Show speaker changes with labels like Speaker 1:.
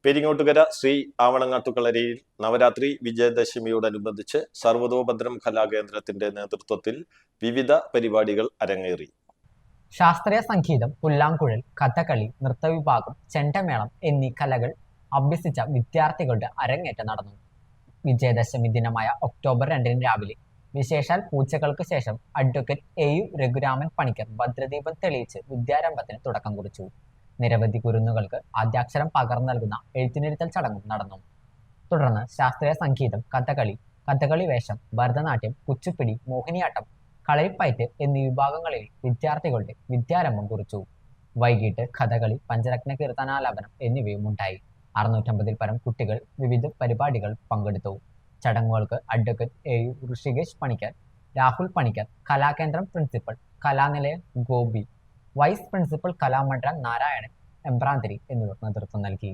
Speaker 1: പെരിങ്ങോട്ടുകര ശ്രീ ആവണങ്ങാട്ടുകളരിയിൽ നവരാത്രി വിജയദശമിയോടനുബന്ധിച്ച് സർവതോഭദ്രം കലാകേന്ദ്രത്തിന്റെ നേതൃത്വത്തിൽ വിവിധ പരിപാടികൾ അരങ്ങേറി.
Speaker 2: ശാസ്ത്രീയ സംഗീതം, പുല്ലാങ്കുഴൽ, കഥകളി, നൃത്തവിഭാഗം, ചെണ്ടമേളം എന്നീ കലകൾ അഭ്യസിച്ച വിദ്യാർത്ഥികളുടെ അരങ്ങേറ്റം നടന്നു. വിജയദശമി ദിനമായ ഒക്ടോബർ 2 രാവിലെ വിശേഷാൽ പൂജകൾക്ക് ശേഷം അഡ്വക്കേറ്റ് AU രഘുരാമൻ പണിക്കർ ഭദ്രദീപം തെളിയിച്ച് വിദ്യാരംഭത്തിന് തുടക്കം കുറിച്ചു. നിരവധി കുരുന്നുകൾക്ക് ആദ്യാക്ഷരം പകർന്നു നൽകുന്ന എഴുത്തിനിരുത്തൽ ചടങ്ങും നടന്നു. തുടർന്ന് ശാസ്ത്രീയ സംഗീതം, കഥകളി വേഷം, ഭരതനാട്യം, കുച്ചിപ്പിടി, മോഹിനിയാട്ടം, കളരിപ്പയറ്റ് എന്നീ വിഭാഗങ്ങളിൽ വിദ്യാർത്ഥികളുടെ വിദ്യാരംഭം കുറിച്ചു. വൈകിട്ട് കഥകളി, പഞ്ചരത്ന കീർത്തനാലാപനം എന്നിവയും ഉണ്ടായി. 650-ൽ പരം കുട്ടികൾ വിവിധ പരിപാടികൾ പങ്കെടുത്തു. ചടങ്ങുകൾക്ക് advocate AU Rishikesh Panicker, Rahul Panicker, Kalakendram principal Kalanilayam Gopi, vice principal Kalamandalam Narayanan Embranthiri എന്നിവർ നേതൃത്വം നൽകി.